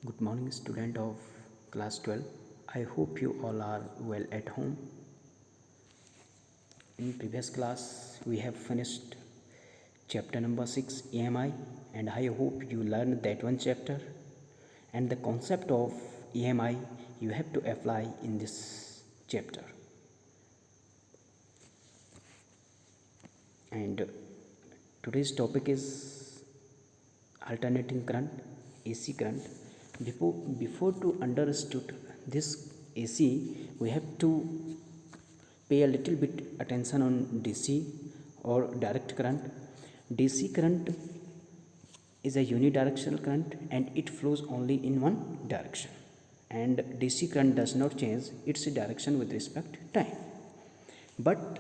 Good morning, student of class 12. I hope you all are well at home. In previous class, we have finished chapter number 6 EMI, and I hope you learned that one chapter. And the concept of EMI you have to apply in this chapter. And today's topic is alternating current, AC current. Before to understood this AC, we have to pay a little bit attention on DC or direct current. DC current is a unidirectional current and it flows only in one direction. And DC current does not change its direction with respect to time. But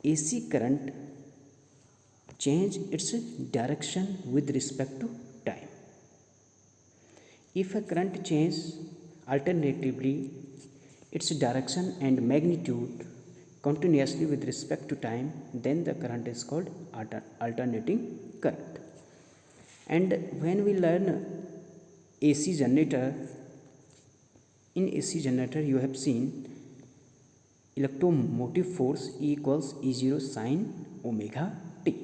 AC current change its direction with respect to time. If a current changes alternatively its direction and magnitude continuously with respect to time, then the current is called alternating current. And when we learn AC generator, in AC generator you have seen electromotive force E equals E0 sine omega t.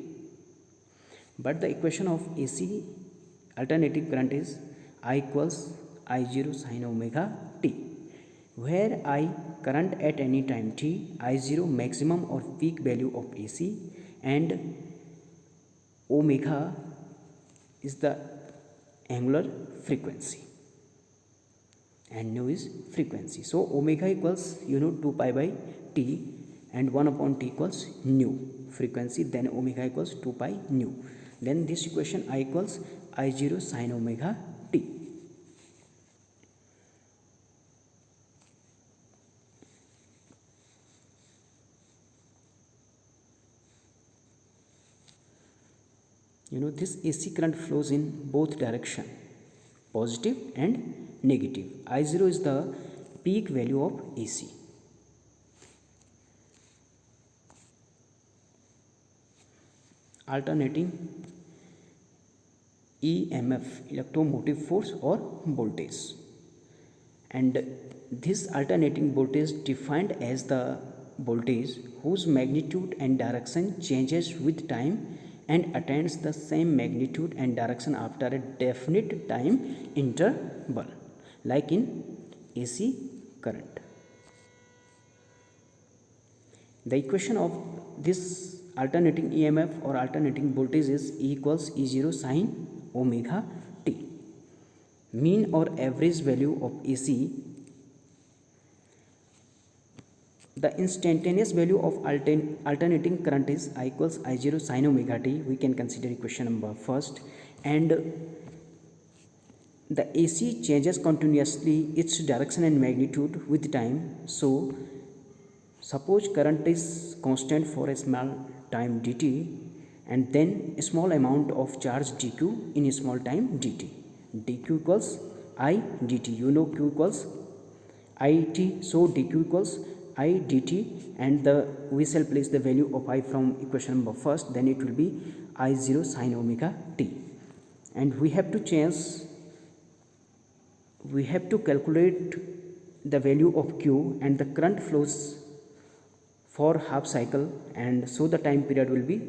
But the equation of AC alternating current is I equals I0 sine omega t, where I current at any time t, I0 maximum or peak value of AC, and omega is the angular frequency and nu is frequency. So omega equals 2 pi by t and 1 upon t equals nu frequency, then omega equals 2 pi nu. Then this equation I equals I0 sine omega t. This AC current flows in both direction, positive and negative. I0 is the peak value of AC. Alternating EMF, electromotive force or voltage. And this alternating voltage defined as the voltage whose magnitude and direction changes with time and attains the same magnitude and direction after a definite time interval, like in AC current. The equation of this alternating EMF or alternating voltage is E equals E0 sine omega t. Mean or average value of AC, the instantaneous value of alternating current is I equals I0 sine omega t. We can consider equation number first. And the AC changes continuously its direction and magnitude with time. So suppose current is constant for a small time dt, and then a small amount of charge dq in a small time dt. dq equals I dt. Q equals it, so dq equals I dt, and we shall place the value of I from equation number first, then it will be I0 sine omega t. And we have to calculate the value of q, and the current flows for half cycle, and so the time period will be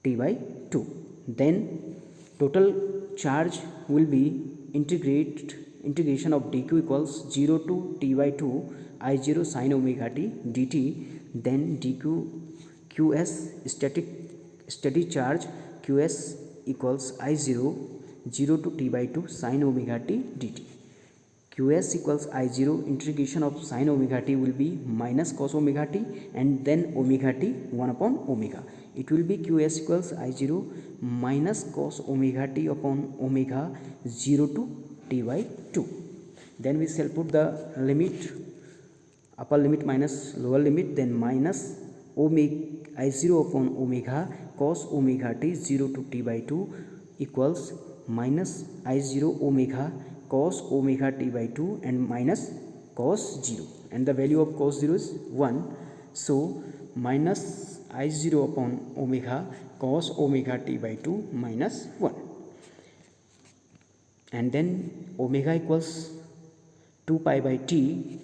t by 2. Then total charge will be integration of dq equals 0 to t by 2 I0 sine omega t dt. Then dq qs steady charge qs equals I0 0 to t by 2 sine omega t dt. Qs equals I0 integration of sine omega t will be minus cos omega t, and then omega t 1 upon omega. It will be Qs equals I0 minus cos omega t upon omega 0 to t by 2. Then we shall put the limit, upper limit minus lower limit, then minus omega I0 upon omega cos omega t 0 to t by 2 equals minus I0 omega cos omega t by 2 and minus cos 0, and the value of cos 0 is 1. So minus I0 upon omega cos omega t by 2 minus 1. and then omega equals 2 pi by t,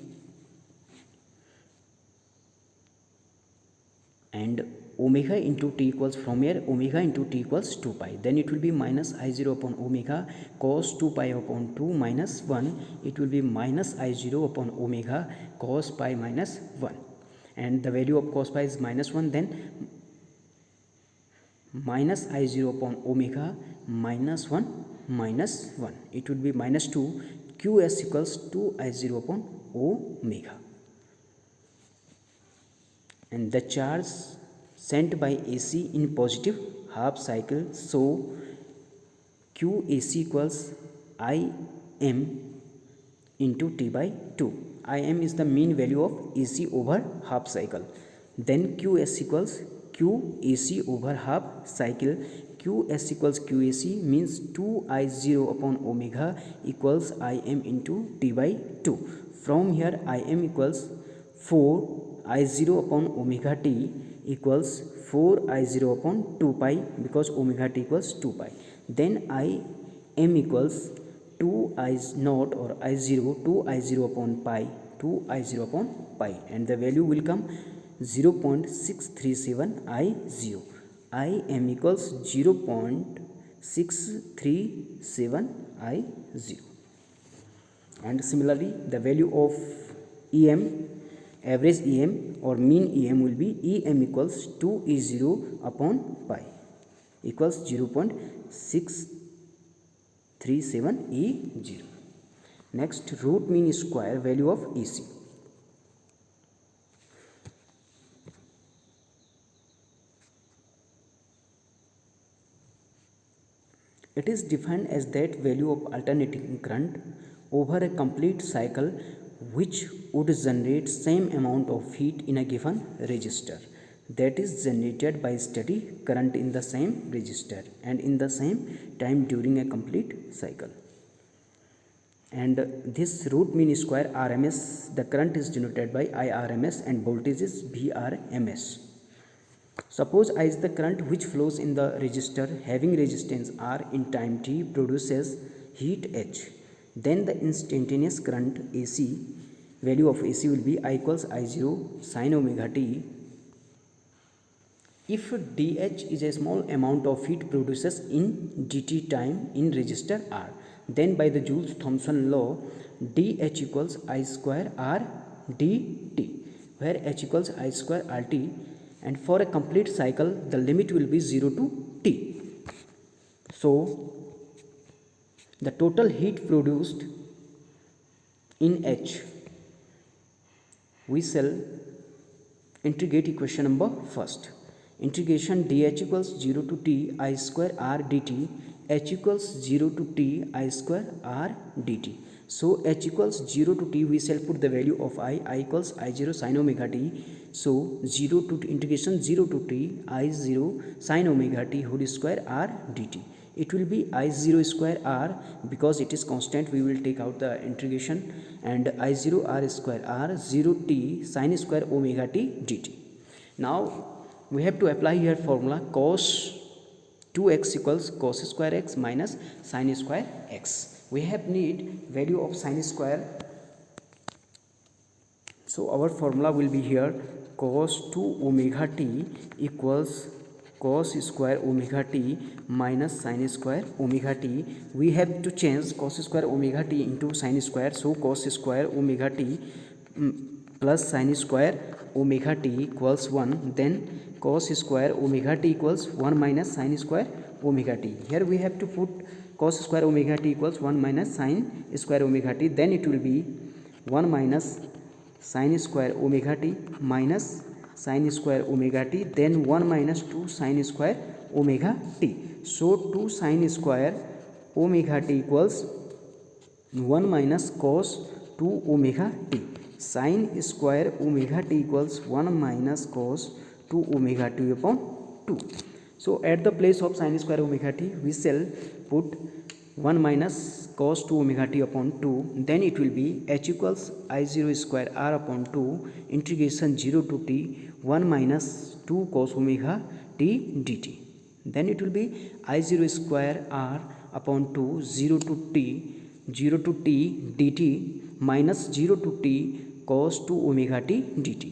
and omega into t equals, from here omega into t equals 2 pi, then it will be minus I0 upon omega cos 2 pi upon 2 minus 1, it will be minus I0 upon omega cos pi minus 1, and the value of cos pi is minus 1, then minus I0 upon omega minus 1 minus 1, it would be minus 2, qs equals 2 I0 upon omega, and the charge sent by AC in positive half cycle, so QAC equals Im into T by 2. Im is the mean value of AC over half cycle. Then QS equals QAC over half cycle. QS equals QAC means 2I0 upon omega equals Im into T by 2. From here Im equals 4I0 upon omega t equals 4I0 upon 2 pi, because omega t equals 2 pi. Then Im equals 2I0 or I0, 2I0 upon pi, 2I0 upon pi, and the value will come 0.637 I0. Im equals 0.637 I0. And similarly the value of EM, average EM or mean EM, will be EM equals 2E0 upon pi equals 0.637 E0. Next, root mean square value of EC. It is defined as that value of alternating current over a complete cycle which would generate same amount of heat in a given resistor, that is generated by steady current in the same resistor and in the same time during a complete cycle. And this root mean square RMS, the current is denoted by IRMS and voltage is VRMS. Suppose I is the current which flows in the resistor having resistance R in time t produces heat H. Then the instantaneous current AC, value of AC will be I equals I0 sin omega t. If dH is a small amount of heat produces in dt time in resistor R, then by the Joule-Thomson law dH equals I square R dt, where H equals I square RT, and for a complete cycle the limit will be 0 to t. So the total heat produced in H, we shall integrate equation number first. Integration dH equals 0 to t I square R dt, H equals 0 to t I square R dt. So H equals 0 to t, we shall put the value of I equals I0 sin omega t. So 0 to integration 0 to t I0 sin omega t whole square R dt. It will be I0 square R, because it is constant we will take out the integration, and I0 R square R 0 t sin square omega t dt. Now we have to apply here formula cos 2x equals cos square x minus sin square x. We have need value of sin square, so our formula will be here cos 2 omega t equals cos square omega t minus sin square omega t. We have to change cos square omega t into sin square, so cos square omega t plus sin square omega t equals 1, then cos square omega t equals 1 minus sin square omega t. Here we have to put cos square omega t equals 1 minus sin square omega t, then it will be 1 minus sin square omega t minus sin square omega t, then 1 minus 2 sin square omega t. So 2 sin square omega t equals 1 minus cos 2 omega t. Sin square omega t equals 1 minus cos 2 omega t upon 2. So at the place of sin square omega t we shall put 1 minus cos 2 omega t upon 2, then it will be H equals I0 square R upon 2 integration 0 to t 1 minus 2 cos omega t dt. Then it will be I0 square R upon 2 0 to t dt minus 0 to t cos 2 omega t dt.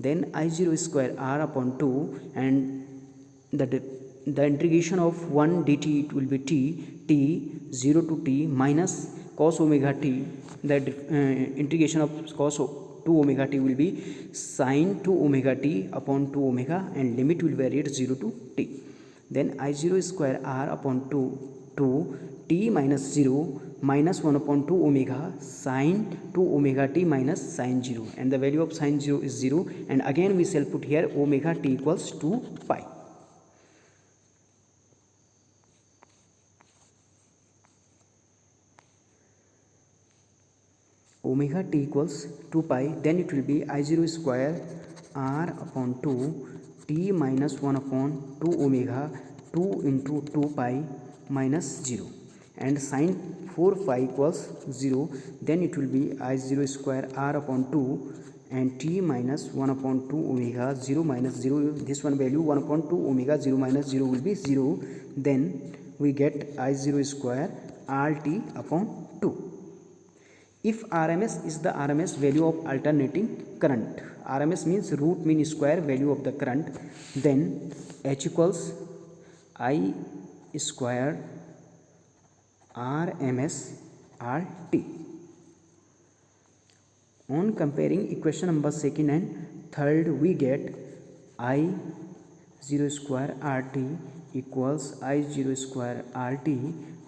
Then I0 square r upon 2 and the integration of 1 dt it will be t 0 to t minus cos omega t, the integration of cos 2 omega t will be sin 2 omega t upon 2 omega and limit will vary at 0 to t. Then I0 square r upon 2 t minus 0 minus 1 upon 2 omega sin 2 omega t minus sin 0, and the value of sin 0 is 0, and again we shall put here omega t equals 2 pi. Omega t equals 2 pi, then it will be I0 square r upon 2 t minus 1 upon 2 omega 2 into 2 pi minus 0, and sin 4 pi equals 0, then it will be I0 square r upon 2 and t minus 1 upon 2 omega 0 minus 0, this one value 1 upon 2 omega 0 minus 0 will be 0, then we get I0 square rt upon 2. If RMS is the RMS value of alternating current, RMS means root mean square value of the current, then H equals I square RMS RT. On comparing equation number 2nd and 3rd, we get I0 square RT equals I0 square RT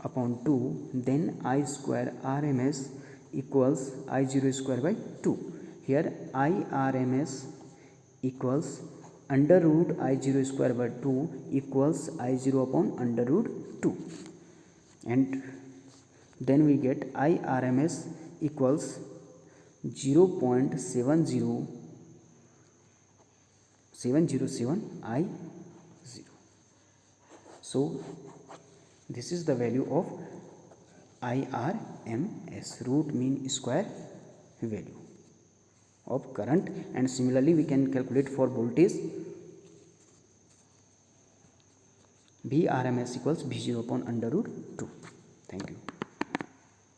upon 2, then I square RMS equals I0 square by 2. Here IRMS equals under root I0 square by 2 equals I0 upon under root 2, and then we get IRMS equals 0.70707 I0. So this is the value of IRMS, root mean square value of current, and similarly we can calculate for voltage. VRMS equals V0 upon under root 2. Thank you.